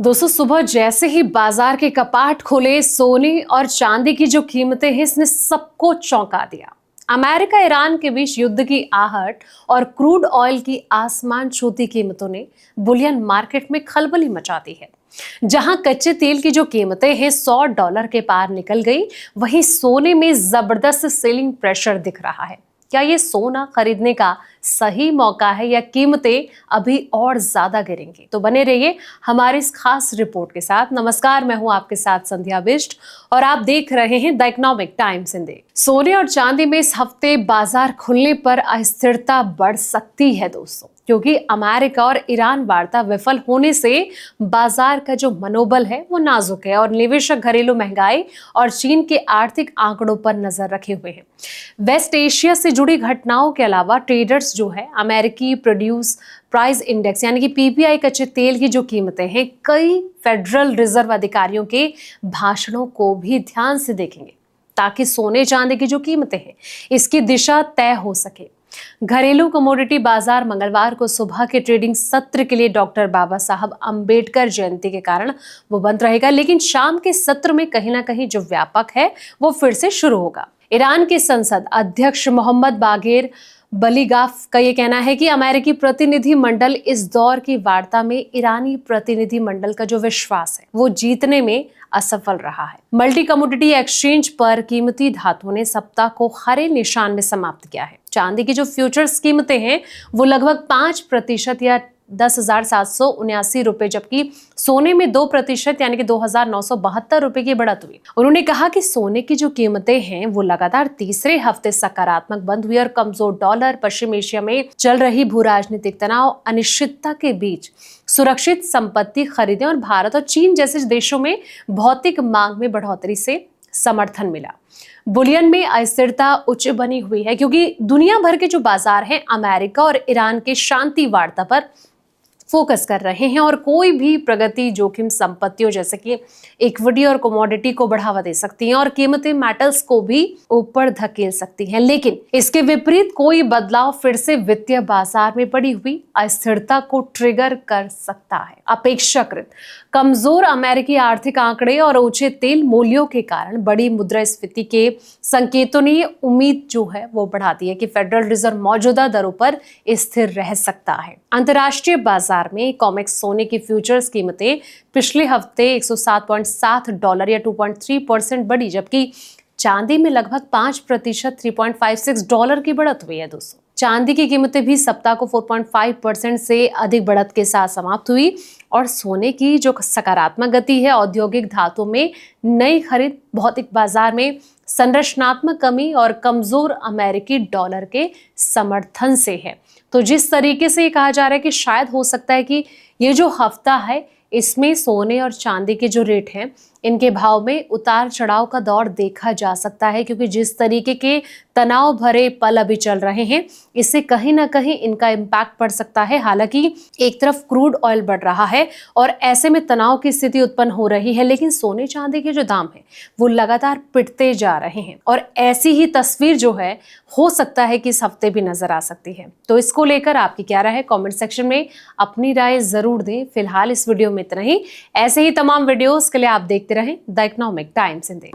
दोस्तों, सुबह जैसे ही बाजार के कपाट खुले, सोने और चांदी की जो कीमतें हैं इसने सबको चौंका दिया। अमेरिका ईरान के बीच युद्ध की आहट और क्रूड ऑयल की आसमान छूती कीमतों ने बुलियन मार्केट में खलबली मचा दी है। जहां कच्चे तेल की जो कीमतें हैं $100 के पार निकल गई, वहीं सोने में जबरदस्त सेलिंग प्रेशर दिख रहा है। क्या ये सोना खरीदने का सही मौका है या कीमतें अभी और ज्यादा गिरेंगी? तो बने रहिए हमारी इस खास रिपोर्ट के साथ। नमस्कार, मैं हूं आपके साथ संध्या बिष्ट और आप देख रहे हैं द इकोनॉमिक टाइम्स हिंदी। सोने और चांदी में इस हफ्ते बाजार खुलने पर अस्थिरता बढ़ सकती है दोस्तों, क्योंकि अमेरिका और ईरान वार्ता विफल होने से बाजार का जो मनोबल है वो नाजुक है और निवेशक घरेलू महंगाई और चीन के आर्थिक आंकड़ों पर नजर रखे हुए हैं। वेस्ट एशिया से जुड़ी घटनाओं के अलावा ट्रेडर्स जो है अमेरिकी प्रोड्यूस प्राइस इंडेक्स यानी कि पीपीआई कच्चे तेल की जो कीमतें हैं कई फेडरल रिजर्व अधिकारियों के भाषणों को भी ध्यान से देखेंगे, ताकि सोने चांदी की जो कीमतें हैं इसकी दिशा तय हो सके। घरेलू कमोडिटी बाजार मंगलवार को सुबह के ट्रेडिंग सत्र के लिए डॉक्टर बाबा साहब अंबेडकर जयंती के कारण वो बंद रहेगा, लेकिन शाम के सत्र में कहीं ना कहीं जो व्यापक है वो फिर से शुरू होगा। ईरान के संसद अध्यक्ष मोहम्मद बागेर बलीगाफ का ये कहना है कि अमेरिकी प्रतिनिधि मंडल इस दौर की वार्ता में ईरानी प्रतिनिधि मंडल का जो विश्वास है वो जीतने में असफल रहा है। मल्टी कमोडिटी एक्सचेंज पर कीमती धातुओं ने सप्ताह को हरे निशान में समाप्त किया है। चांदी की जो फ्यूचर्स कीमतें हैं वो लगभग 5% या 10,779 रुपए, जबकि सोने में 2% यानी कि 2,972 रुपए की बढ़त हुई। उन्होंने कहा कि सोने की जो कीमतें हैं वो लगातार तीसरे हफ्ते सकारात्मक बंद हुई और कमजोर डॉलर, पश्चिम एशिया में चल रही भू राजनीतिक तनाव, अनिश्चितता के बीच सुरक्षित संपत्ति खरीदें और भारत और चीन जैसे देशों में भौतिक मांग में बढ़ोतरी से समर्थन मिला। बुलियन में अस्थिरता उच्च बनी हुई है क्योंकि दुनिया भर के जो बाजार हैं अमेरिका और ईरान के शांति वार्ता पर फोकस कर रहे हैं और कोई भी प्रगति जोखिम संपत्तियों जैसे कि इक्विटी और कमोडिटी को बढ़ावा दे सकती हैं और कीमतें मेटल्स को भी ऊपर धकेल सकती हैं। लेकिन इसके विपरीत कोई बदलाव फिर से वित्तीय बाजार में पड़ी हुई अस्थिरता को ट्रिगर कर सकता है। अपेक्षाकृत कमजोर अमेरिकी आर्थिक आंकड़े और ऊंचे तेल मूल्यों के कारण बड़ी मुद्रास्फीति के संकेतों ने उम्मीद जो है वो बढ़ा दी है कि फेडरल रिजर्व मौजूदा दरों पर स्थिर रह सकता है। अंतर्राष्ट्रीय बाजार में कॉमेक्स सोने की फ्यूचर्स कीमतें पिछले हफ्ते $107.7 या 2.3% बढ़ी, जबकि चांदी में लगभग 5% $3.56 की बढ़त हुई है। दोस्तों, चांदी की कीमतें भी सप्ताह को 4.5% से अधिक बढ़त के साथ समाप्त हुई और सोने की जो सकारात्मक गति है औद्योगिक धातुओं में नई खरीद, भौतिक बाजार में संरचनात्मक कमी और कमजोर अमेरिकी डॉलर के समर्थन से है। तो जिस तरीके से ये कहा जा रहा है कि शायद हो सकता है कि ये जो हफ्ता है इसमें सोने और चांदी के जो रेट हैं इनके भाव में उतार चढ़ाव का दौर देखा जा सकता है, क्योंकि जिस तरीके के तनाव भरे पल अभी चल रहे हैं इससे कहीं ना कहीं इनका इम्पैक्ट पड़ सकता है। हालांकि एक तरफ क्रूड ऑयल बढ़ रहा है और ऐसे में तनाव की स्थिति उत्पन्न हो रही है, लेकिन सोने चांदी के जो दाम है वो लगातार पिटते जा रहे हैं और ऐसी ही तस्वीर जो है हो सकता है कि इस हफ्ते भी नजर आ सकती है। तो इसको लेकर आपकी क्या राय है, कमेंट सेक्शन में अपनी राय जरूर दें। फिलहाल इस वीडियो में इतना ही। ऐसे ही तमाम वीडियोस के लिए आप देखते रहें द इकोनॉमिक टाइम्स हिंदी।